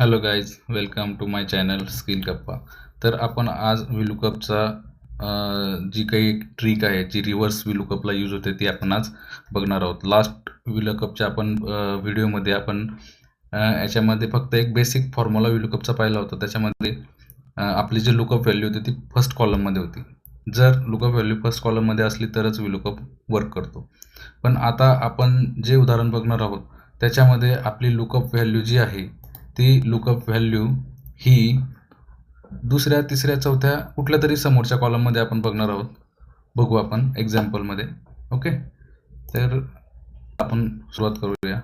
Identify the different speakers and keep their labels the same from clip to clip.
Speaker 1: Hello guys, welcome to my channel skill Gappa. तर आपण आज विलुकअपचा जी काही ट्रिक आहे, जी रिव्हर्स विलुकअपला यूज होते ती आपण आज बघणार आहोत. लास्ट विलुकअपच्या आपण व्हिडिओमध्ये आपण याच्यामध्ये फक्त एक बेसिक फॉर्म्युला विलुकअपचा पाहिला होता. त्याच्यामध्ये आपली जी लुकअप व्हॅल्यू होती ती फर्स्ट कॉलममध्ये होती. जर लुकअप व्हॅल्यू फर्स्ट कॉलममध्ये असली तरच विलुकअप वर्क करतो. पण आता आपण जे उदाहरण बघणार आहोत त्याच्यामध्ये आपली लुकअप व्हॅल्यू जी आहे ती लुकअप व्हॅल्यू ही दुसऱ्या, तिसऱ्या, चौथ्या कुठल्या तरी समोरच्या कॉलममध्ये आपण बघणार आहोत. बघू आपण एक्झाम्पलमध्ये. ओके, तर आपण सुरुवात करूया.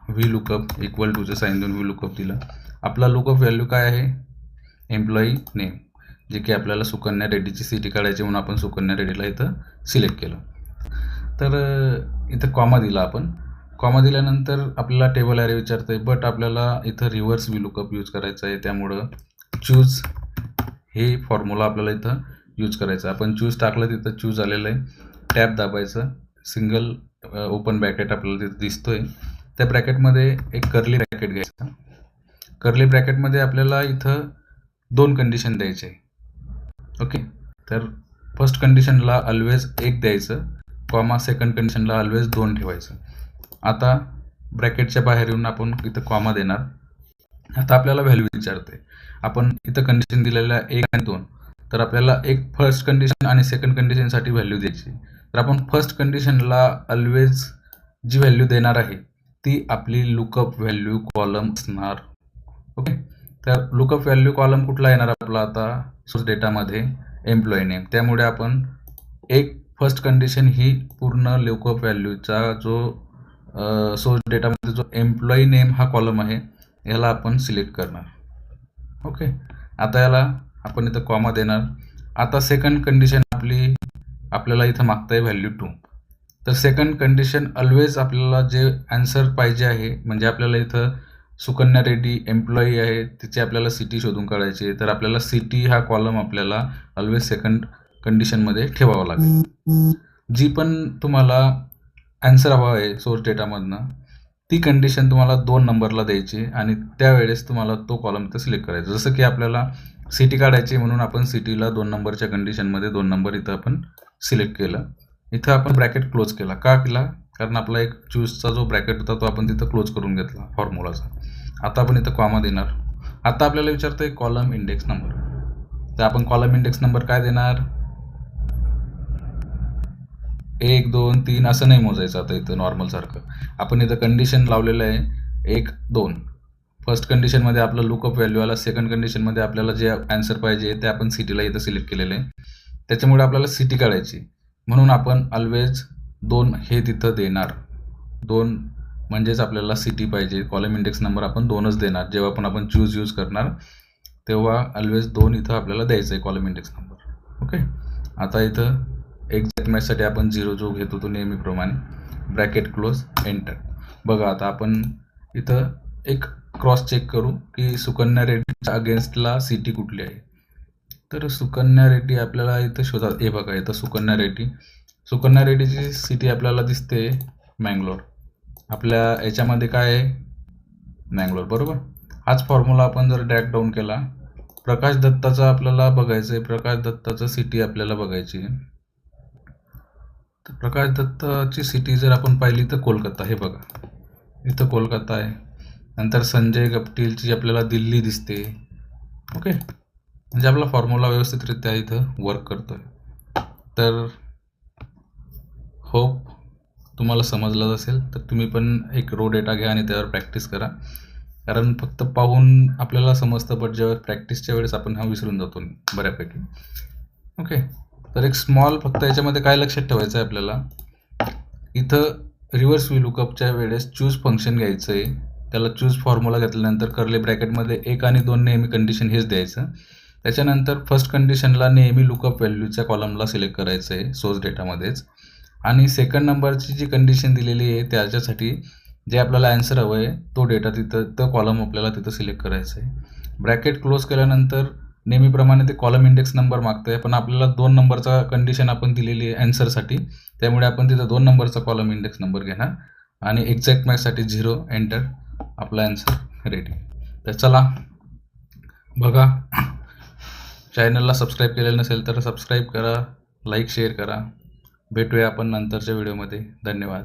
Speaker 1: व्ही लुकअप इक्वल टूचं साईन देऊन व्ही लुकअप दिलं. आपला लुकअप व्हॅल्यू काय आहे? एम्प्लॉई नेम, जे की आपल्याला सुकन्या रेड्डीची सिटी काढायची म्हणून आपण सुकन्या रेड्डीला इथं सिलेक्ट केलं. तर इथं कॉमा दिला आपण. कॉमा दिल्यानंतर आपल्याला टेबल ॲरे विचारतं आहे, बट आपल्याला इथं रिव्हर्स विलुकअप यूज करायचं आहे. त्यामुळं चूज हे फॉर्म्युला आपल्याला इथं यूज करायचं आहे. आपण चूज टाकलं, तिथं चूज आलेलं आहे. टॅब दाबायचं, सिंगल ओपन ब्रॅकेट आपल्याला तिथं दिसतोय. त्या ब्रॅकेटमध्ये एक कर्ली ब्रॅकेट घ्यायचा. कर्ली ब्रॅकेटमध्ये आपल्याला इथं 2 कंडिशन द्यायचे आहे. ओके, तर फर्स्ट कंडिशनला ऑलवेज 1 द्यायचं, कॉमा सेकंड कंडिशनला ऑलवेज 2 ठेवायचं. आता ब्रॅकेटच्या बाहेर येऊन आपण इथं कॉमा देणार. आता आपल्याला व्हॅल्यू विचारते. आपण इथं कंडिशन दिलेल्या 1 आणि 2, तर आपल्याला एक फर्स्ट कंडिशन आणि सेकंड कंडिशनसाठी व्हॅल्यू द्यायची. तर आपण फर्स्ट कंडिशनला ऑलवेज जी व्हॅल्यू देणार आहे ती आपली लुकअप व्हॅल्यू कॉलम असणार. ओके, तर लुकअप व्हॅल्यू कॉलम कुठला येणार आपला आता? सोर्स डेटामध्ये एम्प्लॉई नेम. त्यामुळे आपण एक फर्स्ट कंडिशन ही पूर्ण लुकअप व्हॅल्यूचा जो सोर्स डेटामध्ये जो एम्प्लॉई नेम हा कॉलम आहे याला आपण सिलेक्ट करणार. ओके, आता याला आपण इथं कॉमा देणार. आता सेकंड कंडिशन आपल्याला इथं मागताय व्हॅल्यू 2. तर सेकंड कंडिशन ऑलवेज आपल्याला जे आन्सर पाहिजे आहे, म्हणजे आपल्याला इथं सुकन्या रेड्डी एम्प्लॉई आहे, तिची आपल्याला सिटी शोधून काढायची आहे. तर आपल्याला सिटी हा कॉलम आपल्याला ऑलवेज सेकंड कंडिशनमध्ये ठेवावा लागेल. जी पण तुम्हाला आन्सर हवा आहे सोर्स डेटामधनं ती कंडिशन तुम्हाला 2 नंबरला द्यायची आणि त्यावेळेस तुम्हाला तो कॉलम इथं सिलेक्ट करायचा. जसं की आपल्याला सिटी काढायची म्हणून आपण सिटीला 2 नंबरच्या कंडिशनमध्ये 2 नंबर इथं आपण सिलेक्ट केलं. इथं आपण ब्रॅकेट क्लोज केला. का केला? कारण आपला एक चूजचा जो ब्रॅकेट होता तो आपण तिथं क्लोज करून घेतला फॉर्म्युलाचा. आता आपण इथं कॉमा देणार. आता आपल्याला विचारतोय कॉलम इंडेक्स नंबर. तर आपण कॉलम इंडेक्स नंबर काय देणार? 1, 2, 3 असं नाही मोजायचं. आता इथं नॉर्मल सारखं आपण इथं कंडिशन लावलेलं आहे 1, 2. फर्स्ट कंडिशनमध्ये आपलं लुकअप व्हॅल्यू आला. सेकंड कंडिशनमध्ये आपल्याला जे आन्सर पाहिजे ते आपण सिटीला इथं सिलेक्ट केलेलं आहे. त्याच्यामुळे आपल्याला सिटी काढायची म्हणून आपण ऑलवेज 2 हे तिथं देणार. 2 म्हणजेच आपल्याला सिटी पाहिजे. कॉलम इंडेक्स नंबर आपण 2च देणार. जेव्हा पण आपण चूज यूज करणार तेव्हा ऑलवेज 2 इथं आपल्याला द्यायचं आहे कॉलम इंडेक्स नंबर. ओके, आता इथं एक्झॅक्ट मॅचसाठी आपण 0 जो घेतो तो नेहमीप्रमाणे ब्रॅकेट क्लोज, एंटर. बघा आता आपण इथं एक क्रॉस चेक करू की सुकन्या रेड्डीच्या अगेन्स्टला सिटी कुठली आहे. तर सुकन्या रेड्डी आपल्याला इथं शोधा. हे बघा इथं सुकन्या रेड्डीची सिटी आपल्याला दिसते मँगलोर. आपल्या याच्यामध्ये काय आहे? मँगलोर, बरोबर. हाच फॉर्म्युला आपण जर ड्रॅग डाऊन केला, प्रकाश दत्ताचा आपल्याला बघायचं आहे. प्रकाश दत्ताचं सिटी आपल्याला बघायची आहे. तर प्रकाश दत्ताची सिटी जर आपण पाहिली तर कोलकाता. हे बघा इथं कोलकाता आहे. नंतर संजय गप्टीलची आपल्याला दिल्ली दिसते. ओके, म्हणजे आपला फॉर्म्युला व्यवस्थितरित्या इथं वर्क करतोय. तर होप तुम्हाला समजलं असेल. तर तुम्ही पण एक रो डेटा घ्या आणि त्यावर प्रॅक्टिस करा. कारण फक्त पाहून आपल्याला समजतं, बट जेव्हा प्रॅक्टिसच्या वेळेस आपण हा विसरून जातो बऱ्यापैकी. ओके, तर एक स्मॉल फक्त याच्यामध्ये काय लक्षात ठेवायचं आहे आपल्याला, इथं रिव्हर्स विलुकअपच्या वेळेस चूज फंक्शन घ्यायचं आहे. त्याला चूज फॉर्म्युला घेतल्यानंतर कर्ली ब्रॅकेटमध्ये 1 आणि 2 नेहमी कंडिशन हेच द्यायचं. त्याच्यानंतर फर्स्ट कंडिशनला नेहमी लुकअप व्हॅल्यूच्या कॉलमला सिलेक्ट करायचं आहे सोर्स डेटामध्येच. आणि सेकंड नंबरची जी कंडिशन दिलेली आहे त्याच्यासाठी जे आपल्याला आन्सर हवं आहे तो डेटा तिथं, तो कॉलम आपल्याला तिथं सिलेक्ट करायचं आहे. ब्रॅकेट क्लोज केल्यानंतर नेहमीप्रमाणे ते कॉलम इंडेक्स नंबर मागतं आहे, पण आपल्याला 2 नंबरचा कंडिशन आपण दिलेली आहे आन्सरसाठी. त्यामुळे आपण तिथं 2 नंबरचा कॉलम इंडेक्स नंबर घेणार आणि एक्झॅक्ट मॅचसाठी 0, एंटर. आपला आन्सर रेडी. तर चला बघा. चॅनलला सबस्क्राईब केलेलं नसेल तर सबस्क्राईब करा, लाईक शेअर करा. भेटूया आपण नंतरच्या व्हिडिओमध्ये. धन्यवाद.